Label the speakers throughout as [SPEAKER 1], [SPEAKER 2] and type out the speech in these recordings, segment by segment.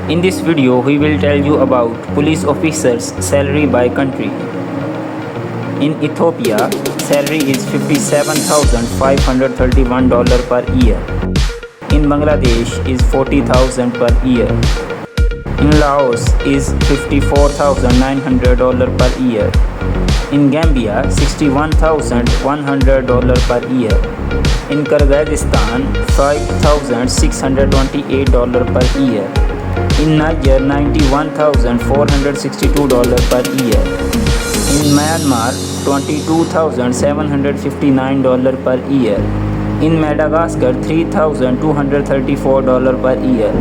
[SPEAKER 1] In this video, we will tell you about police officers' salary by country. In Ethiopia, salary is $57,531 per year. In Bangladesh is $40,000 per year. In Laos is $54,900 per year. In Gambia, $61,100 per year. In Kyrgyzstan, $5,628 per year. In Niger, $91,462 per year. In Myanmar, $22,759 per year. In Madagascar, $3,234 per year.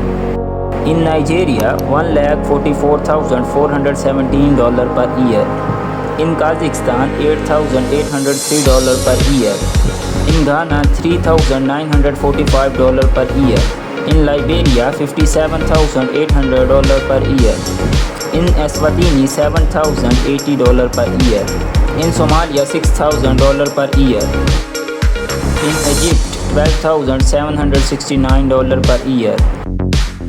[SPEAKER 1] In Nigeria, $1,44,417 per year. In Kazakhstan, $8,803 per year. In Ghana, $3,945 per year. In Liberia, $57,800 per year. In Eswatini, $7,080 per year. In Somalia, $6,000 per year. In Egypt, $12,769 per year.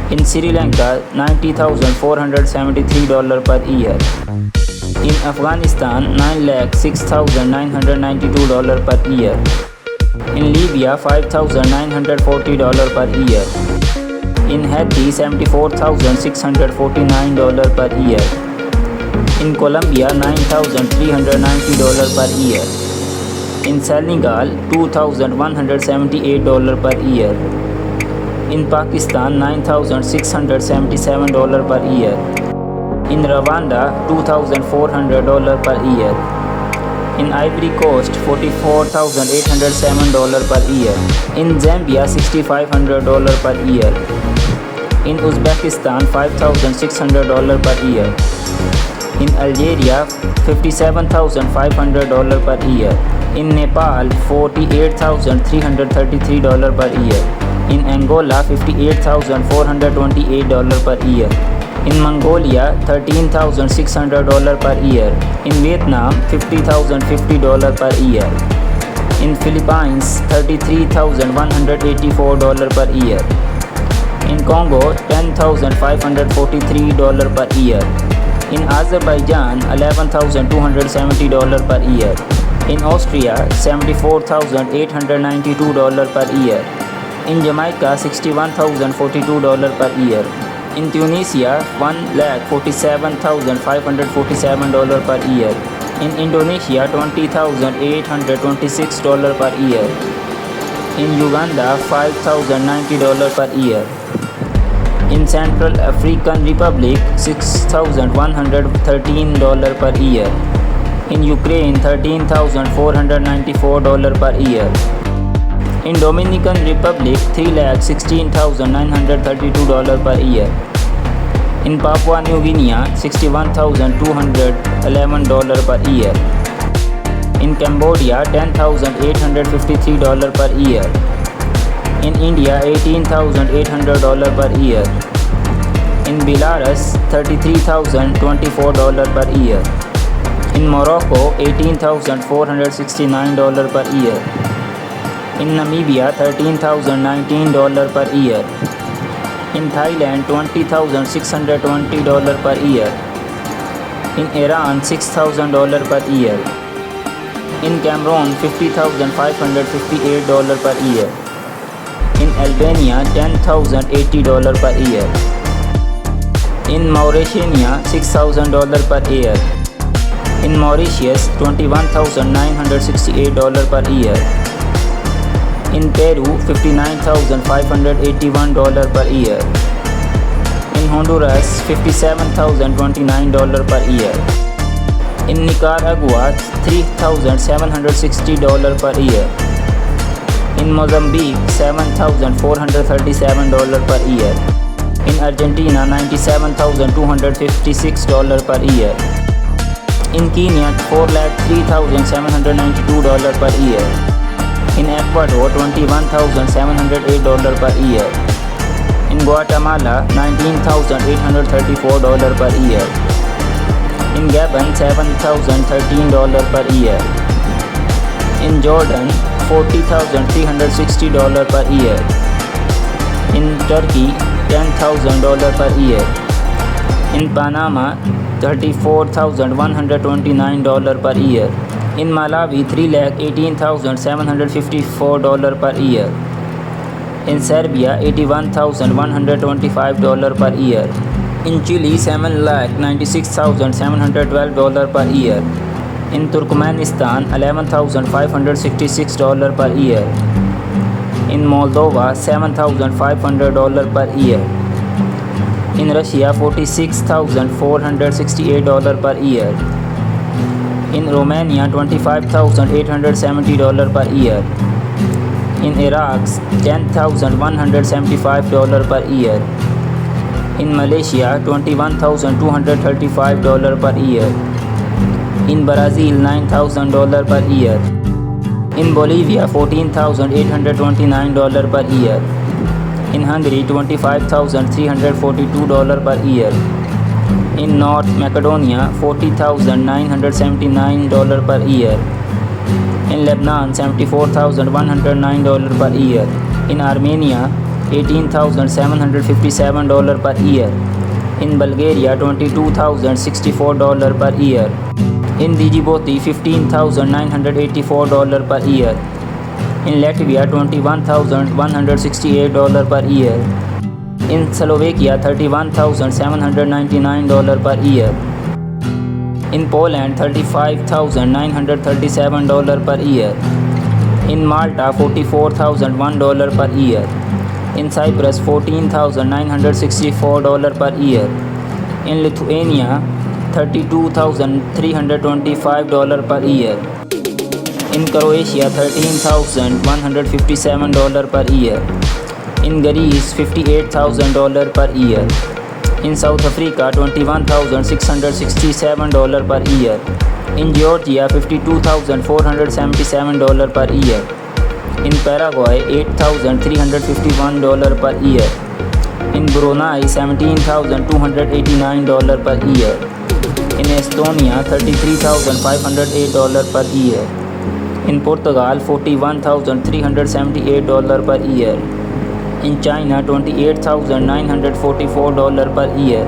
[SPEAKER 1] In Sri Lanka, $90,473 per year. In Afghanistan, $9,06,992 per year. In Libya, $5,940 per year. In Haiti, $74,649 per year. In Colombia, $9,390 per year. In Senegal, $2,178 per year. In Pakistan, $9,677 per year. In Rwanda, $2,400 per year. In Ivory Coast, $44,807 per year. In Zambia, $6,500 per year. In Uzbekistan, $5,600 per year. In Algeria, $57,500 per year. In Nepal, $48,333 per year. In Angola, $58,428 per year. In Mongolia, $13,600 per year. In Vietnam, $50,050 per year. In Philippines, $33,184 per year. In Congo, $10,543 per year. In Azerbaijan, $11,270 per year. In Austria, $74,892 per year. In Jamaica, $61,042 per year. In Tunisia, $1,47,547 per year. In Indonesia, $20,826 per year. In Uganda, $5,090 per year. In Central African Republic, $6,113 per year. In Ukraine, $13,494 per year. In Dominican Republic, $3,16,932 per year. In Papua New Guinea, $61,211 per year. In Cambodia, $10,853 per year. In India, $18,800 per year. In Belarus, $33,024 per year. In Morocco, $18,469 per year. In Namibia, $13,019 per year. In Thailand, $20,620 per year. In Iran, $6,000 per year. In Cameroon, $50,558 per year. In Albania, $10,080 per year. In Mauritania, $6,000 per year. In Mauritius, $21,968 per year. In Peru, $59,581 per year. In Honduras, $57,029 per year. In Nicaragua, $3,760 per year. In Mozambique, $7,437 per year. In Argentina, $97,256 per year. In Kenya, $4,03,792 per year. In Ecuador, $21,708 per year. In Guatemala, $19,834 per year. In Gabon, $7,013 per year. In Jordan, $40,360 per year. In Turkey, $10,000 per year. In Panama, $34,129 per year. In Malawi, $318,754 per year. In Serbia, $81,125 per year. In Chile, $7,96,712 per year. In Turkmenistan, $11,566 per year. In Moldova, $7,500 per year. In Russia, $46,468 per year. In Romania, $25,870 per year. In Iraq, $10,175 per year. In Malaysia, $21,235 per year. In Brazil, $9,000 per year. In Bolivia, $14,829 per year. In Hungary, $25,342 per year. In North Macedonia, $40,979 per year. In Lebanon, $74,109 per year. In Armenia, $18,757 per year. In Bulgaria, $22,064 per year. In Djibouti, $15,984 per year. In Latvia, $21,168 per year. In Slovakia, $31,799 per year. In Poland, $35,937 per year. In Malta, $44,001 per year. In Cyprus, $14,964 per year. In Lithuania, $32,325 per year. In Croatia, $13,157 per year. In Greece, $58,000 per year. In South Africa, $21,667 per year. In Georgia, $52,477 per year. In Paraguay, $8,351 per year. In Brunei, $17,289 per year. In Estonia, $33,508 per year. In Portugal, $41,378 per year. In China, $28,944 per year.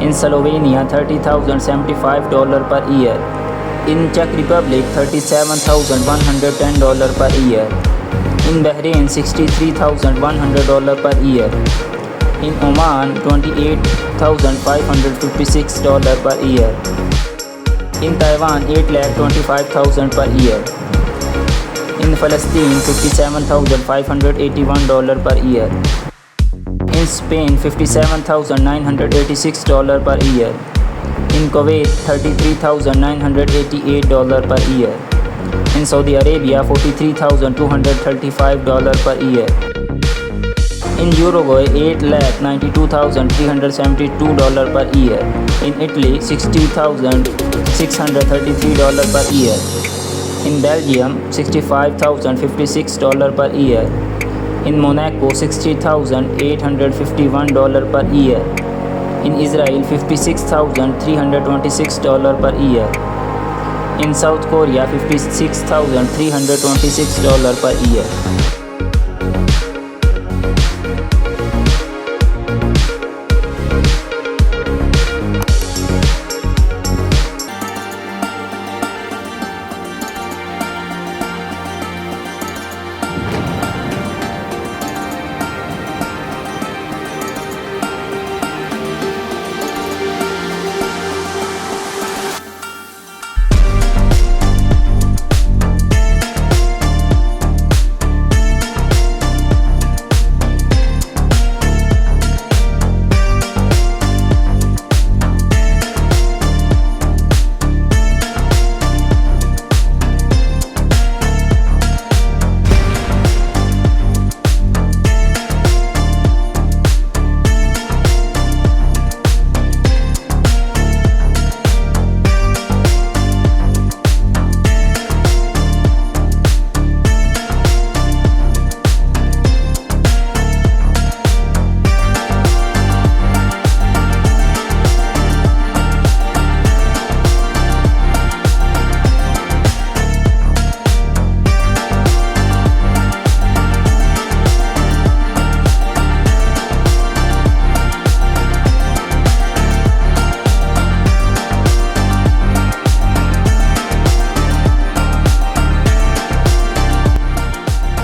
[SPEAKER 1] In Slovenia, $30,075 per year. In Czech Republic, $37,110 per year. In Bahrain, $63,100 per year. In Oman, $28,556 per year. In Taiwan, $8,25,000 per year. In Palestine, $57,581 per year. In Spain, $57,986 per year. In Kuwait, $33,988 per year. In Saudi Arabia, $43,235 per year. In Uruguay, $8,92,372 per year. In Italy, $60,633 per year. In Belgium, $65,056 per year. In Monaco, $60,851 per year. In Israel, $56,326 per year. In South Korea, $56,326 per year.